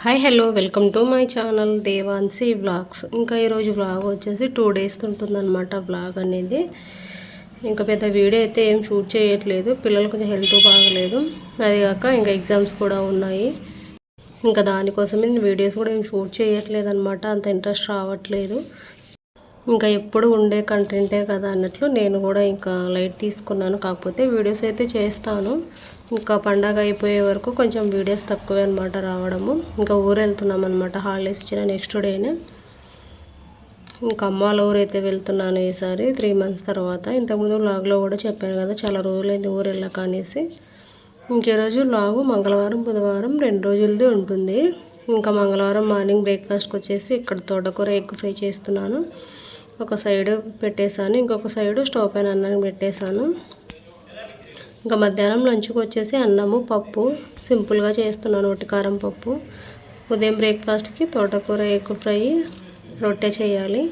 Hi hello welcome to my channel Devansi vlogs. ఇంకా ఈరోజు vlog వచ్చేసి 2 డేస్ ఉంటుందన్నమాట. వ్లాగ్ అనేది ఇంకా పెద్ద వీడియో అయితే ఏం షూట్ చేయట్లేదు, పిల్లలు కొంచెం హెల్త్ బాగలేదు, అది కాక ఇంకా ఎగ్జామ్స్ కూడా ఉన్నాయి. ఇంకా దానికోసమే నేను వీడియోస్ కూడా ఏం షూట్ చేయట్లేదు అనమాట. అంత ఇంట్రెస్ట్ రావట్లేదు. ఇంకా ఎప్పుడు ఉండే కంటెంటే కదా అన్నట్లు నేను కూడా ఇంకా లైట్ తీసుకున్నాను. కాకపోతే వీడియోస్ అయితే చేస్తాను. ఇంకా పండగ అయిపోయే వరకు కొంచెం వీడియోస్ తక్కువే అనమాట రావడము. ఇంకా ఊరు వెళ్తున్నాం అనమాట. హాలిడేస్ ఇచ్చిన నెక్స్ట్ డేనే ఇంకా అమ్మ వాళ్ళ ఊరు అయితే వెళ్తున్నాను ఈసారి 3 months తర్వాత. ఇంతకుముందు వ్లాగ్లో కూడా చెప్పాను కదా, చాలా రోజులైంది ఊరు వెళ్ళాక అనేసి. ఇంకే వ్లాగు మంగళవారం బుధవారం 2 రోజులది ఉంటుంది. ఇంకా మంగళవారం మార్నింగ్ బ్రేక్ఫాస్ట్కి వచ్చేసి ఇక్కడ తోటకూర ఎగ్ ఫ్రై చేస్తున్నాను. ఒక సైడ్ పెట్టేశాను, ఇంకొక సైడ్ స్టవ్ పైన అన్నం పెట్టేశాను. ఇంకా మధ్యాహ్నం లంచ్కి వచ్చేసి అన్నము పప్పు సింపుల్గా చేస్తున్నాను, ఒట్టి కారం పప్పు. ఉదయం బ్రేక్ఫాస్ట్కి తోటకూర ఎగ్ ఫ్రై రొట్టె చేయాలి,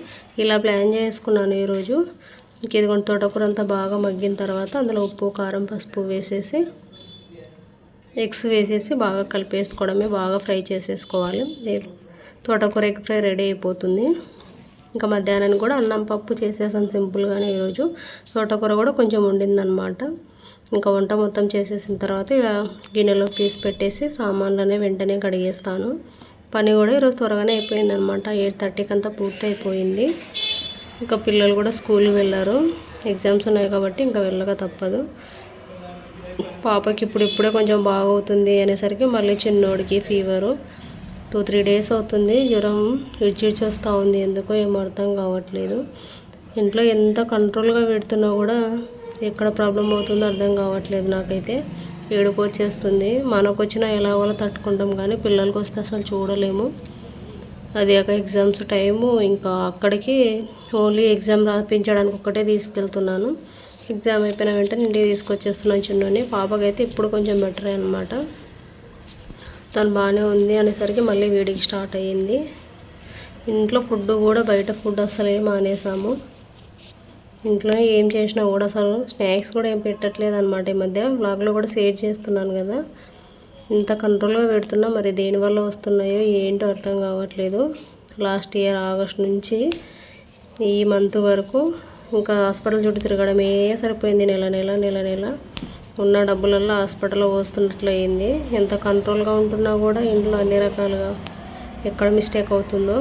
ఇలా ప్లాన్ చేసుకున్నాను ఈరోజు. ఇంక ఇదిగోండి తోటకూర అంతా బాగా మగ్గిన తర్వాత అందులో ఉప్పు కారం పసుపు వేసేసి ఎగ్స్ వేసేసి బాగా కలిపేసుకోవడమే, బాగా ఫ్రై చేసేసుకోవాలి. తోటకూర ఎగ్ ఫ్రై రెడీ అయిపోతుంది. ఇంకా మధ్యాహ్నానికి కూడా అన్నం పప్పు చేసేసాను సింపుల్గానే. ఈరోజు తోటకూర కూడా కొంచెం ఉండిందనమాట. ఇంకా వంట మొత్తం చేసేసిన తర్వాత ఇలా గిన్నెలో తీసి పెట్టేసి సామాన్లనే వెంటనే కడిగేస్తాను. పని కూడా ఈరోజు త్వరగానే అయిపోయిందనమాట. 8:30కి అంతా పూర్తి అయిపోయింది. ఇంకా పిల్లలు కూడా స్కూల్కి వెళ్ళారు, ఎగ్జామ్స్ ఉన్నాయి కాబట్టి ఇంకా వెళ్ళక తప్పదు. పాపకి ఇప్పుడే కొంచెం బాగవుతుంది అనేసరికి మళ్ళీ చిన్నోడికి ఫీవరు 2-3 days అవుతుంది. జ్వరం విడిచి వస్తూ ఉంది, ఎందుకో ఏం అర్థం కావట్లేదు. ఇంట్లో ఎంత కంట్రోల్గా పెడుతున్నా కూడా ఎక్కడ ప్రాబ్లం అవుతుందో అర్థం కావట్లేదు. నాకైతే ఏడుపు వచ్చేస్తుంది. మనకు వచ్చినా ఎలాగోలా తట్టుకుంటాం, కానీ పిల్లలకి వస్తే అసలు చూడలేము. అది ఒక ఎగ్జామ్స్ టైము, ఇంకా అక్కడికి ఓన్లీ ఎగ్జామ్ రాపించడానికి ఒక్కటే తీసుకెళ్తున్నాను. ఎగ్జామ్ అయిపోయిన వెంటనే ఇంటికి తీసుకొచ్చేస్తున్నాను చిన్నని. పాపకైతే ఇప్పుడు కొంచెం బెటరే అనమాట, తను బాగానే ఉంది అనేసరికి మళ్ళీ వేడికి స్టార్ట్ అయ్యింది. ఇంట్లో ఫుడ్ కూడా బయట ఫుడ్ అసలు ఏం మానేసాము. ఇంట్లోనే ఏం చేసినా కూడా అసలు స్నాక్స్ కూడా ఏం పెట్టట్లేదు అనమాట. ఈ మధ్య వ్లాగ్లో కూడా షేర్ చేస్తున్నాను కదా, ఇంత కంట్రోల్గా పెడుతున్నా మరి దేనివల్ల వస్తున్నాయో ఏంటో అర్థం కావట్లేదు. లాస్ట్ ఇయర్ ఆగస్ట్ నుంచి ఈ మంత్ వరకు ఇంకా హాస్పిటల్ చుట్టూ తిరగడమే సరిపోయింది. నెల ఉన్న డబ్బులల్లో హాస్పిటల్లో పోస్తున్నట్లు అయింది. ఎంత కంట్రోల్గా ఉంటున్నా కూడా ఇంట్లో అన్ని రకాలుగా ఎక్కడ మిస్టేక్ అవుతుందో.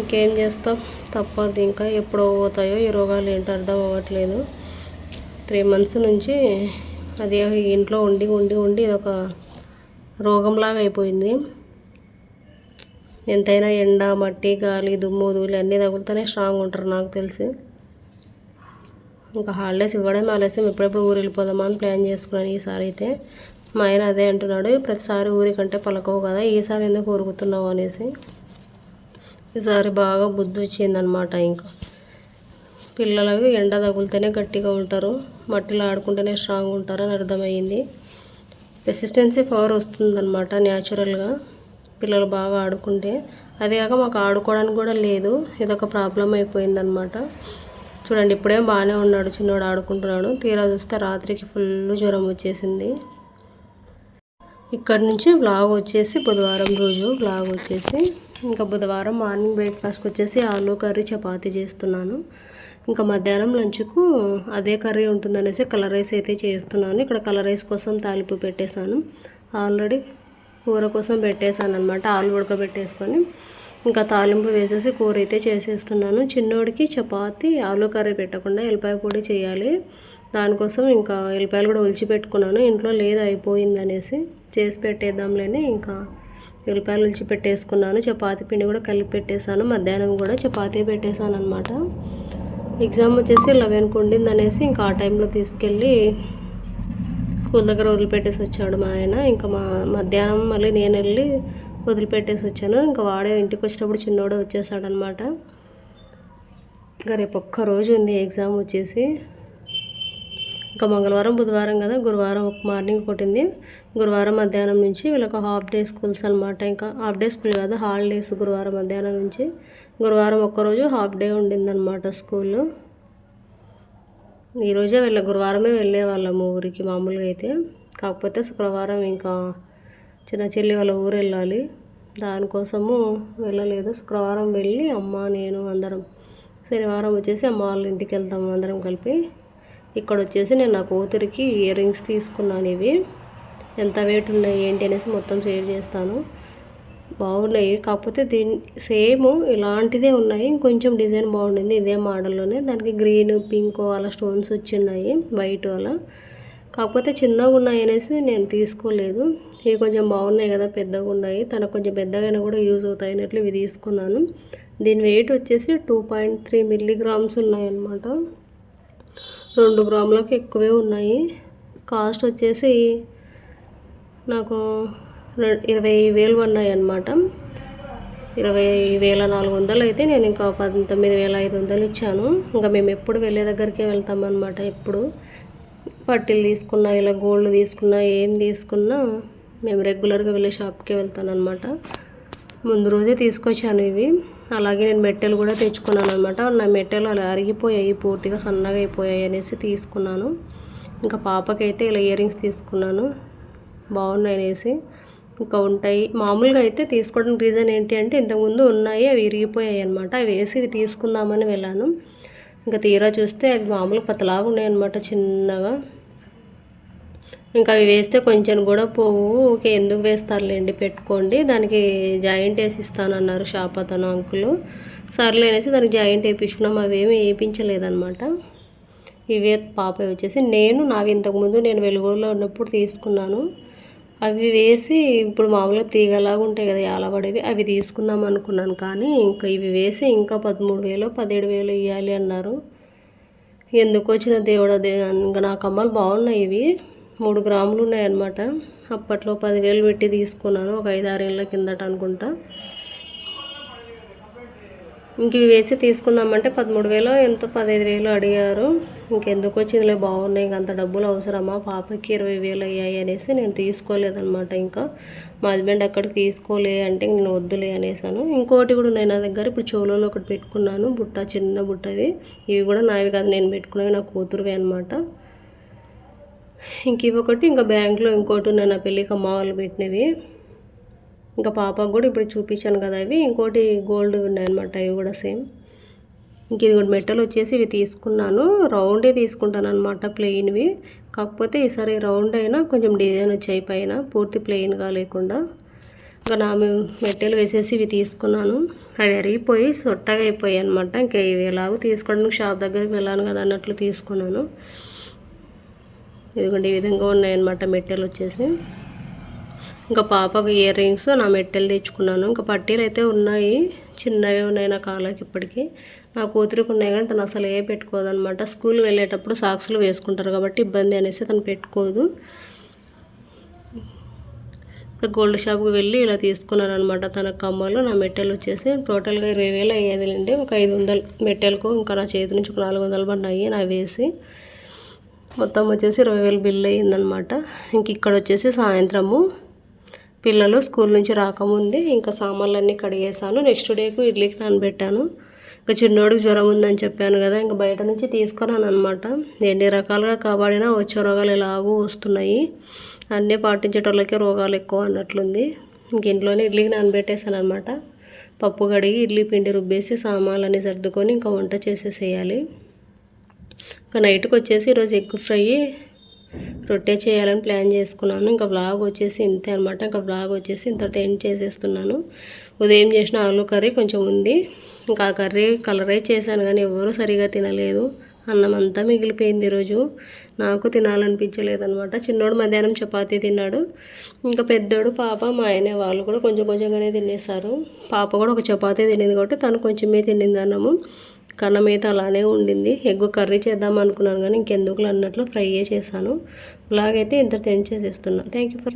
ఇంకేం చేస్తాం, తప్పదు. ఇంకా ఎప్పుడో పోతాయో ఈ రోగాలు ఏంటో అర్థం అవ్వట్లేదు. 3 months నుంచి అది ఇంట్లో ఉండి ఇదొక రోగంలాగా అయిపోయింది. ఎంతైనా ఎండ మట్టి గాలి దుమ్ము ధూళి అన్నీ తగులుతూనే స్ట్రాంగ్ ఉంటారు నాకు తెలిసి. ఇంకా హాలిడేస్ ఇవ్వడం ఆలస్యం, ఎప్పుడెప్పుడు ఊరు వెళ్ళిపోదామా అని ప్లాన్ చేసుకున్నాను ఈసారి అయితే. మా ఆయన అదే అంటున్నాడు, ప్రతిసారి ఊరికంటే పలకవు కదా, ఈసారి ఎందుకు ఊరుకుతున్నావు అనేసి. ఈసారి బాగా బుద్ధి వచ్చిందనమాట. ఇంకా పిల్లలకు ఎండ తగులుతూనే గట్టిగా ఉంటారు, మట్టిలో ఆడుకుంటేనే స్ట్రాంగ్ ఉంటారని అర్థమైంది. రెసిస్టెన్సీ పవర్ వస్తుందన్నమాట న్యాచురల్గా పిల్లలు బాగా ఆడుకుంటే. అదే కాక మాకు ఆడుకోవడానికి కూడా లేదు, ఇదొక ప్రాబ్లం అయిపోయిందనమాట. చూడండి ఇప్పుడేం బాగానే ఉన్నాడు చిన్నోడు, ఆడుకుంటున్నాడు. తీరా చూస్తే రాత్రికి ఫుల్ జ్వరం వచ్చేసింది. ఇక్కడ నుంచి వ్లాగ్ వచ్చేసి బుధవారం రోజు వ్లాగ్ వచ్చేసి ఇంకా బుధవారం మార్నింగ్ బ్రేక్ఫాస్ట్కి వచ్చేసి ఆలు కర్రీ చపాతీ చేస్తున్నాను. ఇంకా మధ్యాహ్నం లంచ్కు అదే కర్రీ ఉంటుందనేసి కలర్ రైస్ అయితే చేస్తున్నాను. ఇక్కడ కలర్ రైస్ కోసం తాలింపు పెట్టేశాను, ఆల్రెడీ కూర కోసం పెట్టేశాను అనమాట. ఆలు ఉడకబెట్టేసుకొని ఇంకా తాలింపు వేసేసి కూర అయితే చేసేస్తున్నాను. చిన్నోడికి చపాతీ ఆలు కర్రీ పెట్టకుండా ఎల్లిపాయ పొడి చేయాలి, దానికోసం ఇంకా ఎల్లిపాయలు కూడా ఒలిచి పెట్టుకున్నాను. ఇంట్లో లేదు అయిపోయింది అనేసి చేసి పెట్టేద్దాంలేని ఇంకా ఎల్లిపాయలు ఒలిచి పెట్టేసుకున్నాను. చపాతీ పిండి కూడా కలిపి పెట్టేశాను. మధ్యాహ్నం కూడా చపాతీ పెట్టేశాను అనమాట. ఎగ్జామ్ వచ్చేసి 11కి ఉండింది అనేసి ఇంకా ఆ టైంలో తీసుకెళ్ళి స్కూల్ దగ్గర వదిలిపెట్టేసి వచ్చాడు మా ఆయన. ఇంకా మధ్యాహ్నం మళ్ళీ నేను వెళ్ళి వదిలిపెట్టేసి వచ్చాను. ఇంకా వాడే ఇంటికి వచ్చేటప్పుడు చిన్నోడే వచ్చేసాడనమాట. ఇంకా రేపు ఒక్కరోజు ఉంది ఎగ్జామ్ వచ్చేసి. ఇంకా మంగళవారం బుధవారం కదా, గురువారం మార్నింగ్ కొట్టింది. గురువారం మధ్యాహ్నం నుంచి వీళ్ళకి హాఫ్ డే స్కూల్స్ అనమాట. ఇంకా హాఫ్ డే స్కూల్ కాదు, హాలిడేస్. గురువారం మధ్యాహ్నం నుంచి గురువారం ఒక్కరోజు హాఫ్ డే ఉండిందనమాట స్కూల్లో. ఈరోజే గురువారమే వెళ్ళే వాళ్ళము ఊరికి మామూలుగా అయితే. కాకపోతే శుక్రవారం ఇంకా చిన్న చెల్లి వాళ్ళ ఊరు వెళ్ళాలి, దానికోసము వెళ్ళలేదు. శుక్రవారం వెళ్ళి అమ్మ నేను అందరం, శనివారం వచ్చేసి అమ్మ వాళ్ళ ఇంటికి వెళ్తాము అందరం కలిపి. ఇక్కడ వచ్చేసి నేను నా కూతురికి ఇయర్ రింగ్స్ తీసుకున్నాను. ఇవి ఎంత వెయిట్ ఉన్నాయి ఏంటి అనేసి మొత్తం షేర్ చేస్తాను. బాగున్నాయి, కాకపోతే సేమ్ ఇలాంటిదే ఉన్నాయి, ఇంకొంచెం డిజైన్ బాగుండింది ఇదే మోడల్లోనే. దానికి గ్రీన్ పింక్ అలా స్టోన్స్ వచ్చిన్నాయి, వైట్ అలా. కాకపోతే చిన్నగా ఉన్నాయి అనేసి నేను తీసుకోలేదు. ఇవి కొంచెం బాగున్నాయి కదా, పెద్దగా ఉన్నాయి, తనకు కొంచెం పెద్దగైనా కూడా యూజ్ అవుతాయి అన్నట్లు ఇవి తీసుకున్నాను. దీని వెయిట్ వచ్చేసి 2.3 మిల్లీగ్రామ్స్ ఉన్నాయన్నమాట. 2 గ్రాములకు ఎక్కువే ఉన్నాయి. కాస్ట్ వచ్చేసి నాకు 20,000 ఉన్నాయి అన్నమాట. 20,400 అయితే నేను ఇంకా 19,500 ఇచ్చాను. ఇంకా మేము ఎప్పుడు వెళ్ళే దగ్గరికే వెళ్తామన్నమాట. ఎప్పుడు పట్టీలు తీసుకున్నా, ఇలా గోల్డ్ తీసుకున్నా, ఏం తీసుకున్నా మేము రెగ్యులర్గా వెళ్ళే షాప్కే వెళ్తాను అనమాట. ముందు రోజే తీసుకొచ్చాను ఇవి. అలాగే నేను మెట్టెలు కూడా తెచ్చుకున్నాను అనమాట. నా మెట్టెలు అలా అరిగిపోయాయి, పూర్తిగా సన్నగా అయిపోయాయి అనేసి తీసుకున్నాను. ఇంకా పాపకైతే ఇలా ఇయర్ రింగ్స్ తీసుకున్నాను, బాగున్నాయి అనేసి. ఇంకా ఉంటాయి మామూలుగా అయితే తీసుకోవడానికి రీజన్ ఏంటి అంటే ఇంతకుముందు ఉన్నాయి, అవి విరిగిపోయాయి అనమాట. అవి వేసి ఇవి తీసుకుందామని వెళ్ళాను. ఇంకా తీరా చూస్తే అవి మామూలు పతలాగా ఉన్నాయి అనమాట, చిన్నగా. ఇంకా అవి వేస్తే కొంచెం కూడా పోవు. ఓకే, ఎందుకు వేస్తారులేండి, పెట్టుకోండి, దానికి జాయింట్ వేసి ఇస్తానన్నారు షాప్ అతను అంకులు. సర్లే అనేసి దానికి జాయింట్ వేయించుకున్నాం. అవేమీ వేయించలేదన్నమాట. ఇవే పాప వచ్చేసి నావి ఇంతకుముందు నేను వెలుగులో ఉన్నప్పుడు తీసుకున్నాను. అవి వేసి ఇప్పుడు మామూలుగా తీగలాగా ఉంటాయి కదా యాలబడేవి, అవి తీసుకుందాం అనుకున్నాను. కానీ ఇంకా ఇవి వేసి ఇంకా 13,000 17,000 ఇవ్వాలి అన్నారు. ఎందుకు వచ్చిన దేవుడు అదే. ఇంకా నా కమ్మలు బాగున్నాయి. ఇవి 3 గ్రాములు ఉన్నాయన్నమాట. అప్పట్లో 10,000 పెట్టి తీసుకున్నాను, ఒక 5-6 ఏళ్ళ కిందట అనుకుంటా. ఇంక ఇవి వేసి తీసుకుందామంటే 13,000 ఎంతో 15,000 అడిగారు. ఇంకెందుకు వచ్చిందిలే, బాగున్నాయి, ఇంక అంత డబ్బులు అవసరమా, పాపకి 20,000 అయ్యాయి అనేసి నేను తీసుకోలేదన్నమాట. ఇంకా మా హస్బెండ్ అక్కడికి తీసుకోలే అంటే నేను వద్దులే అనేసాను. ఇంకోటి కూడా ఉన్నాయి నా దగ్గర. ఇప్పుడు చెవులలో ఒకటి పెట్టుకున్నాను, బుట్ట, చిన్న బుట్టవి. ఇవి కూడా నావి కాదు, నేను పెట్టుకున్నవి, నా కూతురువి అనమాట. ఇంక ఇవి ఒకటి, ఇంకా బ్యాంక్లో ఇంకోటి ఉన్నాయి నా పెళ్ళికి అమ్మ వాళ్ళు పెట్టినవి. ఇంకా పాపకు కూడా ఇప్పుడు చూపించాను కదా అవి. ఇంకోటి గోల్డ్ ఉన్నాయన్నమాట, అవి కూడా సేమ్. ఇంక ఇది కూడా మెట్టలు వచ్చేసి ఇవి తీసుకున్నాను. రౌండే తీసుకుంటాను అనమాట, ప్లెయిన్వి. కాకపోతే ఈసారి రౌండ్ అయినా కొంచెం డిజైన్ వచ్చాయి పైన, పూర్తి ప్లెయిన్గా లేకుండా. ఇంకా నా మెట్టెలు వేసేసి ఇవి తీసుకున్నాను. అవి అరిగిపోయి సొట్టగా అయిపోయాయి అనమాట. ఇంకా ఇవి ఎలాగో తీసుకోవడానికి షాప్ దగ్గరికి వెళ్ళాను కదా అన్నట్లు తీసుకున్నాను. ఇదిగోండి, ఈ విధంగా ఉన్నాయన్నమాట మెట్టెలు వచ్చేసి. ఇంకా పాపకు ఇయర్ రింగ్స్, నా మెట్టెలు తెచ్చుకున్నాను. ఇంకా పట్టీలు అయితే ఉన్నాయి, చిన్నవే ఉన్నాయి నా కాళ్ళకి ఇప్పటికీ. నా కూతురికి ఉన్నాయి కానీ తను అసలు ఏ పెట్టుకోదు అనమాట. స్కూల్ వెళ్ళేటప్పుడు సాక్స్లు వేసుకుంటారు కాబట్టి ఇబ్బంది అనేసి తను పెట్టుకోదు. ఇంకా గోల్డ్ షాప్కి వెళ్ళి ఇలా తీసుకున్నాను అనమాట. తన కమ్మలు, నా మెట్టెలు వచ్చేసి టోటల్గా 20,000 అయ్యేదిలేండి. ఒక 500 మెట్టెలకు, ఇంకా నా చేతి నుంచి ఒక 400 పడినాయి నా వేసి. మొత్తం వచ్చేసి 20,000 బిల్ అయ్యిందనమాట. ఇంక ఇక్కడ వచ్చేసి సాయంత్రము పిల్లలు స్కూల్ నుంచి రాకముందే ఇంకా సామాన్లన్నీ కడిగేసాను. నెక్స్ట్ డేకు ఇడ్లీకి నానబెట్టాను. ఇంకా చిన్నోడికి జ్వరం ఉందని చెప్పాను కదా, ఇంకా బయట నుంచి తీసుకున్నాను అనమాట. ఎన్ని రకాలుగా కాపాడినా వచ్చే రోగాలు ఎలాగూ వస్తున్నాయి. అన్నీ పాటించేటోళ్ళకే రోగాలు ఎక్కువ అన్నట్లుంది. ఇంక ఇంట్లోనే ఇడ్లీకి నానబెట్టేసాను అనమాట. పప్పు కడిగి ఇడ్లీ పిండి రుబ్బేసి సామాన్లన్నీ సర్దుకొని ఇంకా వంట చేసేసేయాలి. ఇంకా నైట్కి వచ్చేసి ఈరోజు ఎగ్ ఫ్రై, రొట్టె చేయాలని ప్లాన్ చేసుకున్నాను. ఇంకా వ్లాగ్ వచ్చేసి ఇంతే అనమాట. ఇంకా వ్లాగ్ వచ్చేసి ఇంతతో ఎండ్ చేసేస్తున్నాను. ఉదయం చేసిన ఆలు కర్రీ కొంచెం ఉంది. ఇంకా ఆ కర్రీ కలరే చేశాను కానీ ఎవరు సరిగా తినలేదు. అన్నం అంతా మిగిలిపోయింది ఈరోజు. నాకు తినాలనిపించలేదనమాట. చిన్నోడు మధ్యాహ్నం చపాతీ తిన్నాడు. ఇంకా పెద్దోడు, పాప, మా ఆయన వాళ్ళు కూడా కొంచెం కొంచెంగానే తినేశారు. పాప కూడా ఒక చపాతీ తినింది కాబట్టి తను కొంచెమే తినింది అన్నము. కన్నం అయితే అలానే ఉండింది. ఎగ్ కర్రీ చేద్దాం అనుకున్నాను కానీ ఇంకెందుకు అన్నట్లు ఫ్రైయే చేశాను. ఇలాగైతే ఇంత ఎండ్ చేసేస్తున్నాను. Thank you for